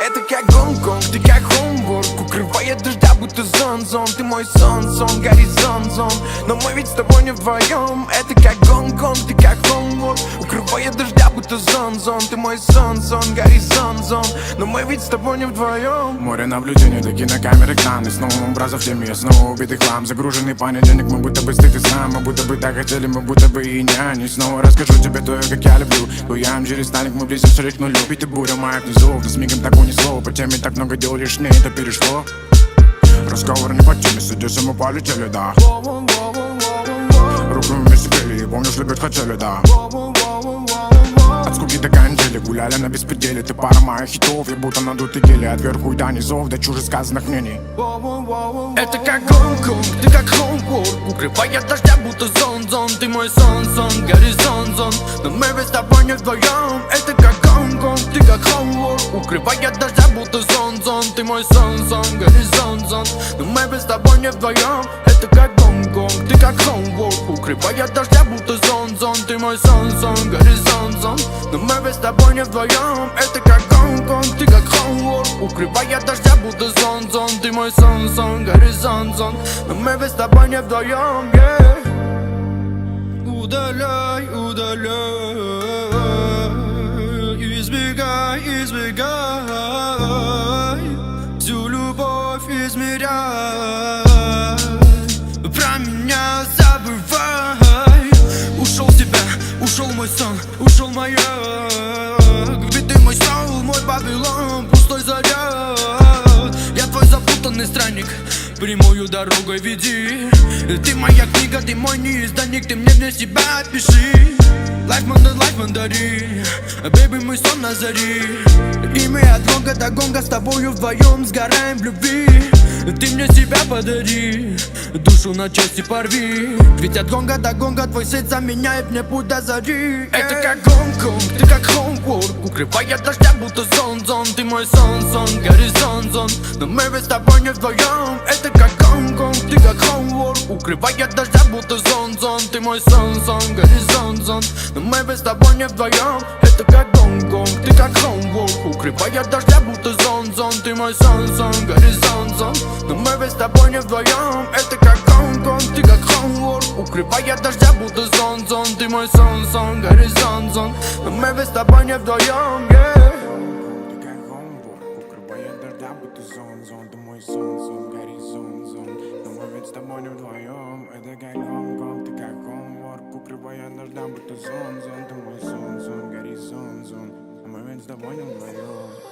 Это как Гонконг, ты как Хомворк, укрывает дождя, будто зон-зон. Ты мой сон-сон, горизонт-зон, но мы ведь с тобой не вдвоем. Это как Гонконг, ты как Хомворк, укрывает дождя, будто зон-зон. Ты мой сон-сон, горизонт-зон, но мы ведь с тобой не вдвоем. Море наблюдений, до кинокамеры краны. Снова образов в теме, снова убитый хлам. Загруженный понедельник, мы будто бы стыд и сам. Мы будто бы так хотели, мы будто бы и няни. Снова расскажу тебе то, как я люблю. Буям через сталик, мы близимся к нулю. Ведь ты буря моя внизу, да с мигом так унесло. По теме так много дел лишнее, это перешло. Разговор не по теме, садись, мы полетели, да. Руку вместе пели, помнишь, любить хотели, да. От скуки до канители, гуляли на беспределе. Ты пара моих хитов, я будто надутый гели. От верху и до низов, до чужих сказанных мнений. Это как Гонконг, ты как Хомворк, укрывает дождя, будто зон-зон. Ты мой сон-сон, горизонт-зон, но мы ведь с тобой не вдвоем. Это как Гонконг, ты как Хомворк, укрывает дождя, будто зон-зон. Ты мой сон-сон, горизонт-зон, но мы ведь с тобой не вдвоем. Это как Гонконг, ты как Хомворк, укрывает дождя, будто зон-зон. Ты мой сон-сон, горизонт-зон, но мы ведь с тобой не вдвоем. Это как Гонконг, ты как Хомворк, укрывает дождя, будто зон-зон. Ты мой сон-сон, горизонт-зон, но мы ведь с тобой не вдвоем, yeah. Удаляй, удаляй, избегай, избегай, всю любовь измеряй, про меня забывай. Ушел с тебя, ушел мой сон, ушел моя. Ведь ты мой соул, мой Вавилон, пустой заряд. Я твой запутанный странник, прямую дорогой веди. Ты моя книга, ты мой неизданник, ты мне для себя пиши. Life мандари, бэйби, мой сон на заре. И мы от гонга до гонга с тобою вдвоем сгораем в любви. Ты мне себя подари, душу на части порви. Ведь от гонга до гонга твой свет заменяет мне путь до зари. Это как Гонконг, ты как Хомворк, укрывает дождя, будто зон-зон. Ты мой сон-сон, горизонт-зон, но мы ведь с тобой не вдвоем. Это как Гонконг, ты как Хомворк, укрывает дождя, будто зон-зон. Ты мой сон-сон, горизонт-зон, но мы ведь с тобой не вдвоем. Это как Гонконг, ты как Хомворк, укрывает дождя, будто зон-зон. Ты мой сон-сон, горизонт-зон, но мы ведь с тобой не вдвоем. Это как Гонконг, ты как Хомворк, укрывает дождя, будто зон-зон. Ты мой сон-сон, горизонт-зон, но мы ведь с тобой не вдвоем, yeah. Ты как Хомворк, укрывает дождя, будто зон-зон. Ты мой сон-сон, горизонт-зон, но мы ведь с тобой не вдвоем. Это как Гонконг, ты как Хомворк, укрывает дождя, будто зон-зон. Ты мой сон-сон, горизонт-зон, но мы ведь с тобой не вдвоем.